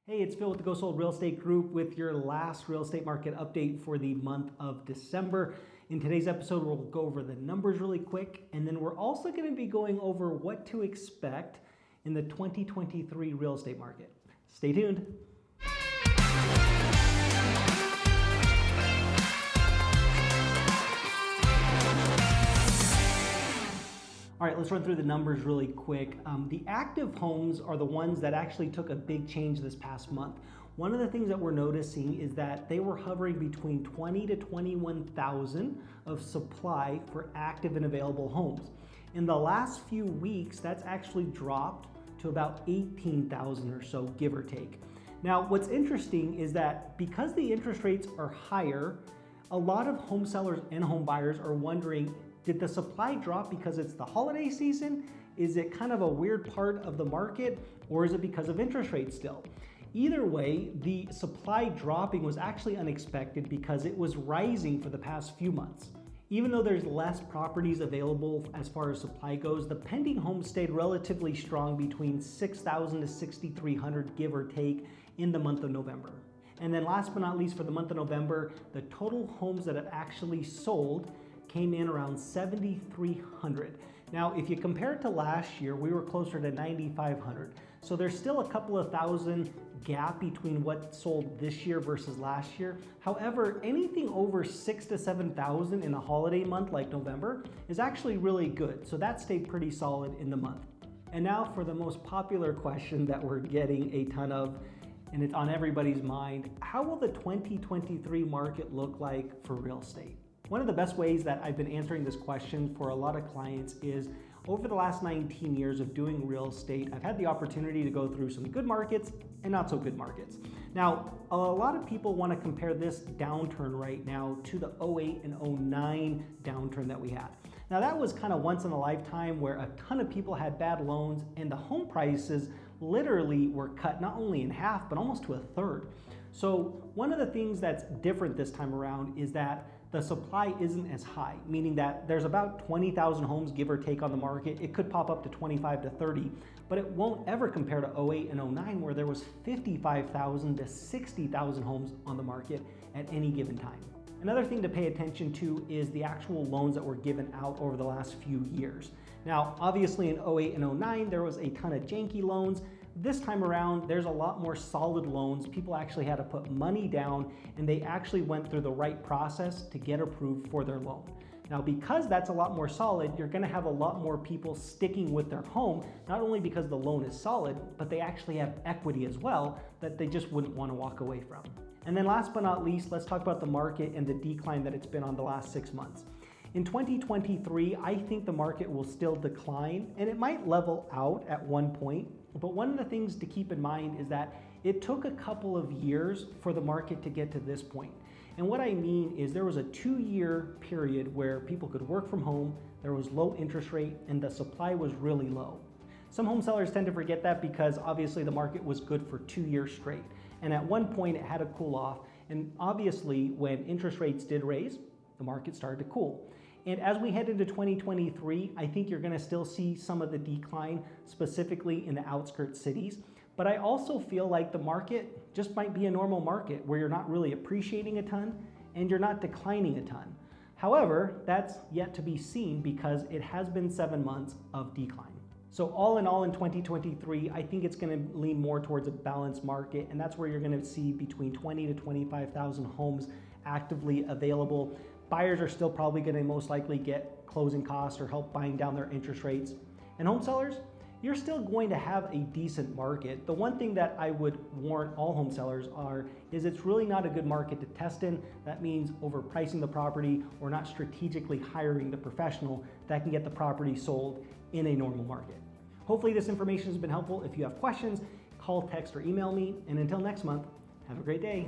Hey, it's Phil with the Go Sold Real Estate Group with your last real estate market update for the month of December. In today's episode, we'll go over the numbers really quick, and then we're also going to be going over what to expect in the 2023 real estate market. Stay tuned. All right, let's run through the numbers really quick. The active homes are the ones that actually took a big change this past month. One of the things that we're noticing is that they were hovering between 20 to 21,000 of supply for active and available homes. In the last few weeks, that's actually dropped to about 18,000 or so, give or take. Now, what's interesting is that because the interest rates are higher, a lot of home sellers and home buyers are wondering, did the supply drop because it's the holiday season? Is it kind of a weird part of the market, or is it because of interest rates still? Either way, the supply dropping was actually unexpected because it was rising for the past few months. Even though there's less properties available as far as supply goes, the pending homes stayed relatively strong between 6,000 to 6,300, give or take, in the month of November. And then last but not least, for the month of November, the total homes that have actually sold came in around 7,300. Now, if you compare it to last year, we were closer to 9,500. So there's still a couple of thousand gap between what sold this year versus last year. However, anything over 6,000 to 7,000 in a holiday month like November is actually really good. So that stayed pretty solid in the month. And now for the most popular question that we're getting a ton of, and it's on everybody's mind: how will the 2023 market look like for real estate? One of the best ways that I've been answering this question for a lot of clients is over the last 19 years of doing real estate, I've had the opportunity to go through some good markets and not so good markets. Now, a lot of people want to compare this downturn right now to the 08 and 09 downturn that we had. Now, that was kind of once in a lifetime where a ton of people had bad loans and the home prices literally were cut not only in half, but almost to a third. So one of the things that's different this time around is that the supply isn't as high, meaning that there's about 20,000 homes, give or take, on the market. It could pop up to 25 to 30, but it won't ever compare to 08 and 09, where there was 55,000 to 60,000 homes on the market at any given time. Another thing to pay attention to is the actual loans that were given out over the last few years. Now, obviously in 08 and 09, there was a ton of janky loans. This time around, there's a lot more solid loans. People actually had to put money down, and they actually went through the right process to get approved for their loan. Now, because that's a lot more solid, you're gonna have a lot more people sticking with their home, not only because the loan is solid, but they actually have equity as well that they just wouldn't wanna walk away from. And then last but not least, let's talk about the market and the decline that it's been on the last 6 months. In 2023, I think the market will still decline, and it might level out at one point. But one of the things to keep in mind is that it took a couple of years for the market to get to this point. And what I mean is there was a 2-year period where people could work from home, there was low interest rate, and the supply was really low. Some home sellers tend to forget that because obviously the market was good for 2 years straight. And at one point it had to cool off. And obviously when interest rates did raise, the market started to cool. And as we head into 2023, I think you're gonna still see some of the decline, specifically in the outskirts cities. But I also feel like the market just might be a normal market where you're not really appreciating a ton and you're not declining a ton. However, that's yet to be seen because it has been 7 months of decline. So all in 2023, I think it's gonna lean more towards a balanced market, and that's where you're gonna see between 20 to 25,000 homes actively available. Buyers are still probably going to most likely get closing costs or help buying down their interest rates. And home sellers, you're still going to have a decent market. The one thing that I would warn all home sellers is it's really not a good market to test in. That means overpricing the property or not strategically hiring the professional that can get the property sold in a normal market. Hopefully this information has been helpful. If you have questions, call, text, or email me. And until next month, have a great day.